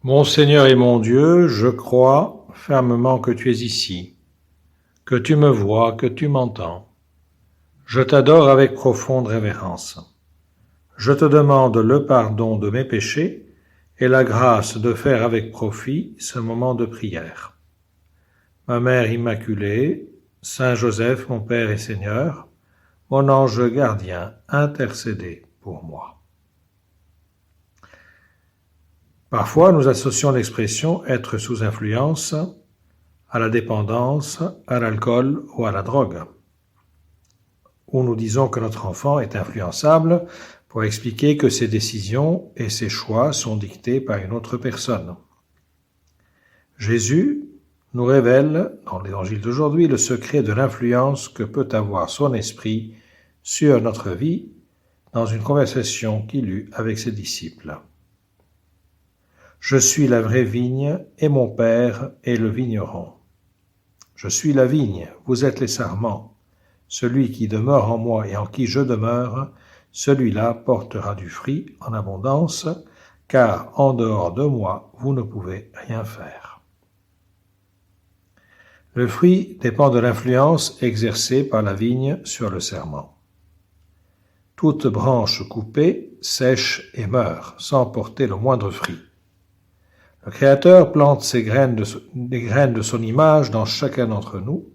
Mon Seigneur et mon Dieu, je crois fermement que tu es ici, que tu me vois, que tu m'entends. Je t'adore avec profonde révérence. Je te demande le pardon de mes péchés et la grâce de faire avec profit ce moment de prière. Ma Mère Immaculée, Saint Joseph, mon Père et Seigneur, mon ange gardien, intercédez pour moi. Parfois, nous associons l'expression « être sous influence » à la dépendance, à l'alcool ou à la drogue. Ou nous disons que notre enfant est influençable pour expliquer que ses décisions et ses choix sont dictés par une autre personne. Jésus nous révèle, dans l'évangile d'aujourd'hui, le secret de l'influence que peut avoir son esprit sur notre vie dans une conversation qu'il eut avec ses disciples. Je suis la vraie vigne et mon Père est le vigneron. Je suis la vigne, vous êtes les sarments. Celui qui demeure en moi et en qui je demeure, celui-là portera du fruit en abondance, car en dehors de moi, vous ne pouvez rien faire. Le fruit dépend de l'influence exercée par la vigne sur le serment. Toute branche coupée sèche et meurt, sans porter le moindre fruit. Le Créateur plante des graines de son image dans chacun d'entre nous,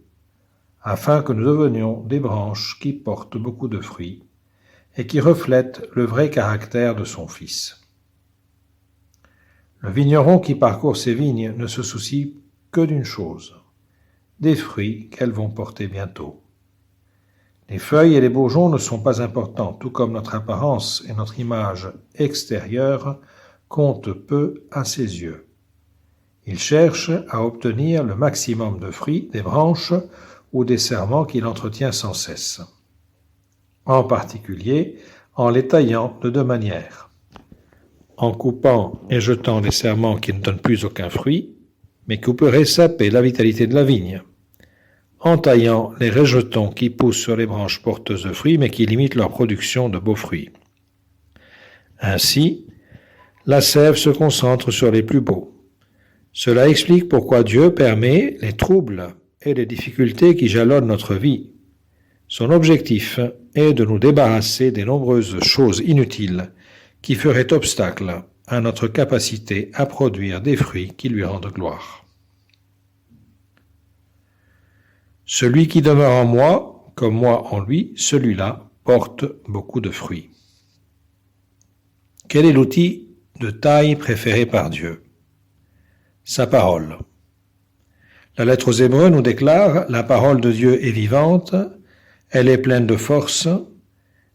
afin que nous devenions des branches qui portent beaucoup de fruits et qui reflètent le vrai caractère de son Fils. Le vigneron qui parcourt ses vignes ne se soucie que d'une chose, des fruits qu'elles vont porter bientôt. Les feuilles et les bourgeons ne sont pas importants, tout comme notre apparence et notre image extérieure comptent peu à ses yeux. Il cherche à obtenir le maximum de fruits des branches ou des serments qu'il entretient sans cesse, en particulier en les taillant de deux manières, en coupant et jetant les serments qui ne donnent plus aucun fruit, mais qui pourraient saper la vitalité de la vigne, en taillant les rejetons qui poussent sur les branches porteuses de fruits, mais qui limitent leur production de beaux fruits. Ainsi, la sève se concentre sur les plus beaux. Cela explique pourquoi Dieu permet les troubles et les difficultés qui jalonnent notre vie. Son objectif est de nous débarrasser des nombreuses choses inutiles qui feraient obstacle à notre capacité à produire des fruits qui lui rendent gloire. Celui qui demeure en moi, comme moi en lui, celui-là porte beaucoup de fruits. Quel est l'outil de taille préféré par Dieu ? Sa parole. La lettre aux Hébreux nous déclare « La parole de Dieu est vivante, elle est pleine de force,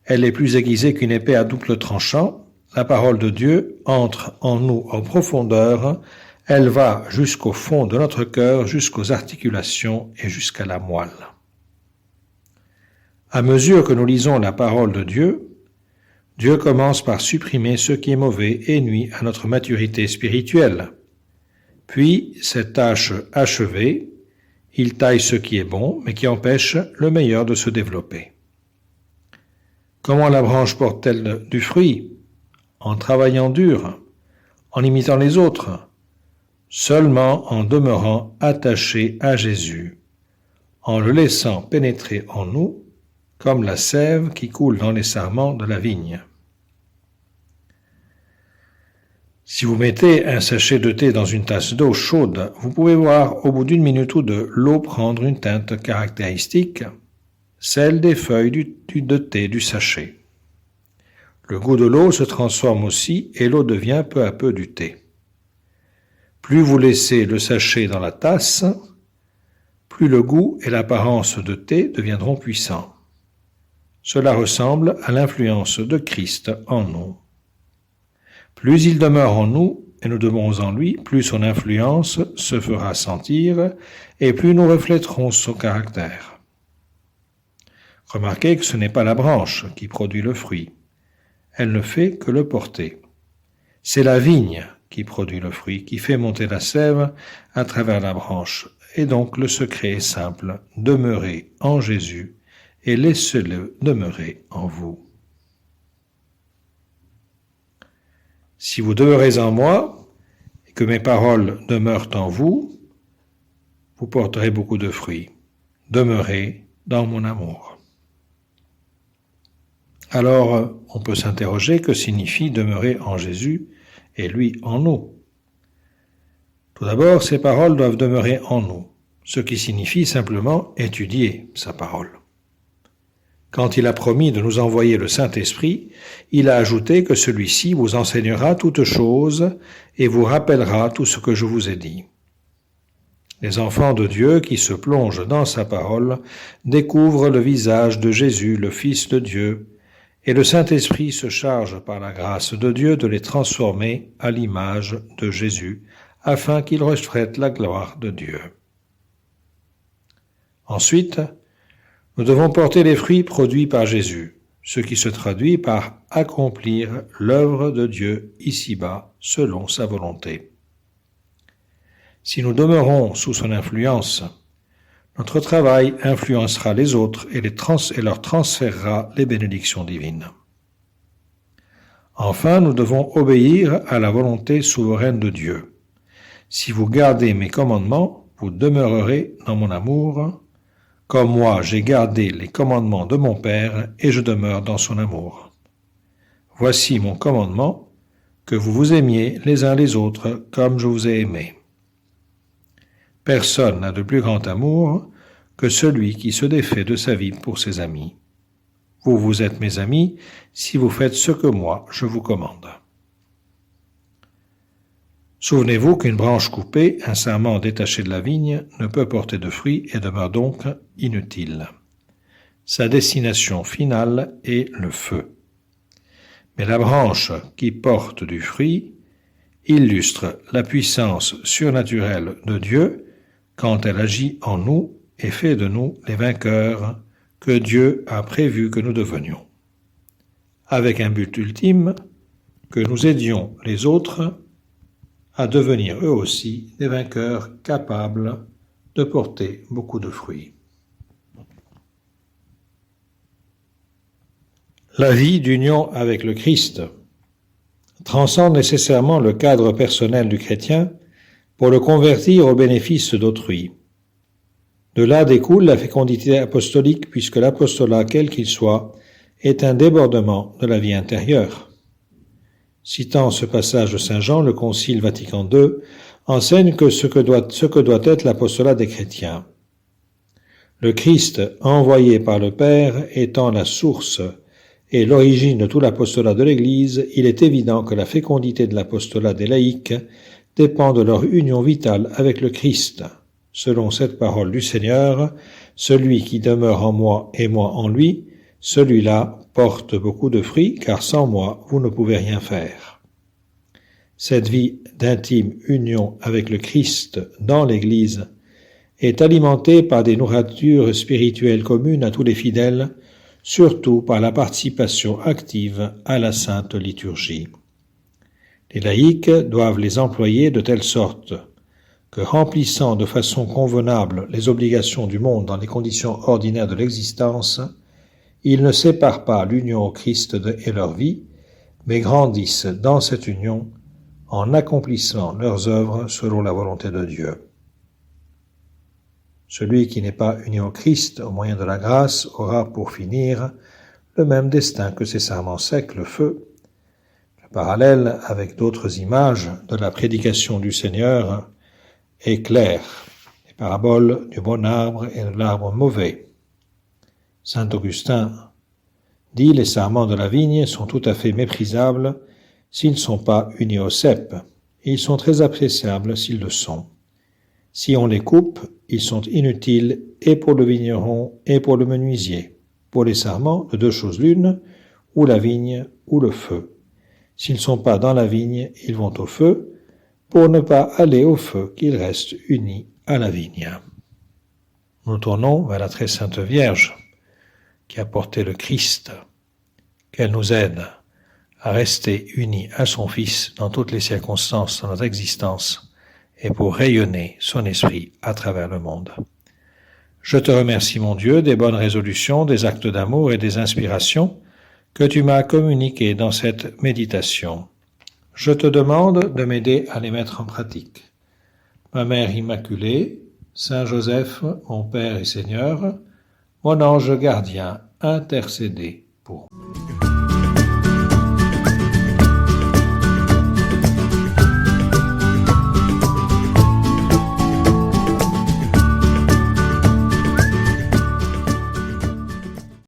elle est plus aiguisée qu'une épée à double tranchant. La parole de Dieu entre en nous en profondeur, elle va jusqu'au fond de notre cœur, jusqu'aux articulations et jusqu'à la moelle. » À mesure que nous lisons la parole de Dieu, Dieu commence par supprimer ce qui est mauvais et nuit à notre maturité spirituelle. Puis, cette tâche achevée, il taille ce qui est bon, mais qui empêche le meilleur de se développer. Comment la branche porte-t-elle du fruit ? En travaillant dur, en imitant les autres, seulement en demeurant attaché à Jésus, en le laissant pénétrer en nous, comme la sève qui coule dans les sarments de la vigne. Si vous mettez un sachet de thé dans une tasse d'eau chaude, vous pouvez voir au bout d'une minute ou deux l'eau prendre une teinte caractéristique, celle des feuilles de thé du sachet. Le goût de l'eau se transforme aussi et l'eau devient peu à peu du thé. Plus vous laissez le sachet dans la tasse, plus le goût et l'apparence de thé deviendront puissants. Cela ressemble à l'influence de Christ en nous. Plus il demeure en nous et nous demeurons en lui, plus son influence se fera sentir et plus nous reflèterons son caractère. Remarquez que ce n'est pas la branche qui produit le fruit. Elle ne fait que le porter. C'est la vigne qui produit le fruit, qui fait monter la sève à travers la branche. Et donc le secret est simple, demeurez en Jésus et laissez-le demeurer en vous. Si vous demeurez en moi, et que mes paroles demeurent en vous, vous porterez beaucoup de fruits. Demeurez dans mon amour. Alors, on peut s'interroger que signifie demeurer en Jésus et lui en nous. Tout d'abord, ces paroles doivent demeurer en nous, ce qui signifie simplement étudier sa parole. Quand il a promis de nous envoyer le Saint-Esprit, il a ajouté que celui-ci vous enseignera toutes choses et vous rappellera tout ce que je vous ai dit. Les enfants de Dieu qui se plongent dans sa parole découvrent le visage de Jésus, le Fils de Dieu, et le Saint-Esprit se charge par la grâce de Dieu de les transformer à l'image de Jésus, afin qu'ils reflètent la gloire de Dieu. Ensuite, nous devons porter les fruits produits par Jésus, ce qui se traduit par accomplir l'œuvre de Dieu ici-bas selon sa volonté. Si nous demeurons sous son influence, notre travail influencera les autres et leur transférera les bénédictions divines. Enfin, nous devons obéir à la volonté souveraine de Dieu. Si vous gardez mes commandements, vous demeurerez dans mon amour, comme moi j'ai gardé les commandements de mon Père et je demeure dans son amour. Voici mon commandement, que vous vous aimiez les uns les autres comme je vous ai aimés. Personne n'a de plus grand amour que celui qui se défait de sa vie pour ses amis. Vous êtes mes amis si vous faites ce que moi je vous commande. Souvenez-vous qu'une branche coupée, un sarment détaché de la vigne, ne peut porter de fruits et demeure donc inutile. Sa destination finale est le feu. Mais la branche qui porte du fruit illustre la puissance surnaturelle de Dieu quand elle agit en nous et fait de nous les vainqueurs que Dieu a prévu que nous devenions. Avec un but ultime, que nous aidions les autres à devenir eux aussi des vainqueurs capables de porter beaucoup de fruits. La vie d'union avec le Christ transcende nécessairement le cadre personnel du chrétien pour le convertir au bénéfice d'autrui. De là découle la fécondité apostolique, puisque l'apostolat, quel qu'il soit, est un débordement de la vie intérieure. Citant ce passage de Saint Jean, le Concile Vatican II enseigne que ce que doit être l'apostolat des chrétiens. Le Christ, envoyé par le Père, étant la source et l'origine de tout l'apostolat de l'Église, il est évident que la fécondité de l'apostolat des laïcs dépend de leur union vitale avec le Christ. Selon cette parole du Seigneur, celui qui demeure en moi et moi en lui, celui-là porte beaucoup de fruits, car sans moi, vous ne pouvez rien faire. Cette vie d'intime union avec le Christ dans l'Église est alimentée par des nourritures spirituelles communes à tous les fidèles, surtout par la participation active à la Sainte Liturgie. Les laïcs doivent les employer de telle sorte que, remplissant de façon convenable les obligations du monde dans les conditions ordinaires de l'existence, ils ne séparent pas l'union au Christ et leur vie, mais grandissent dans cette union en accomplissant leurs œuvres selon la volonté de Dieu. Celui qui n'est pas uni au Christ au moyen de la grâce aura pour finir le même destin que ces sarments secs, le feu. Le parallèle avec d'autres images de la prédication du Seigneur est clair. Les paraboles du bon arbre et de l'arbre mauvais. Saint Augustin dit « Les sarments de la vigne sont tout à fait méprisables s'ils ne sont pas unis au cep, et ils sont très appréciables s'ils le sont. Si on les coupe, ils sont inutiles et pour le vigneron et pour le menuisier. Pour les sarments, de deux choses l'une, ou la vigne ou le feu. S'ils ne sont pas dans la vigne, ils vont au feu, pour ne pas aller au feu, qu'ils restent unis à la vigne. » Nous tournons vers la très sainte Vierge, qui a porté le Christ, qu'elle nous aide à rester unis à son Fils dans toutes les circonstances de notre existence et pour rayonner son esprit à travers le monde. Je te remercie, mon Dieu, des bonnes résolutions, des actes d'amour et des inspirations que tu m'as communiquées dans cette méditation. Je te demande de m'aider à les mettre en pratique. Ma Mère Immaculée, Saint Joseph, mon Père et Seigneur, mon ange gardien, intercédez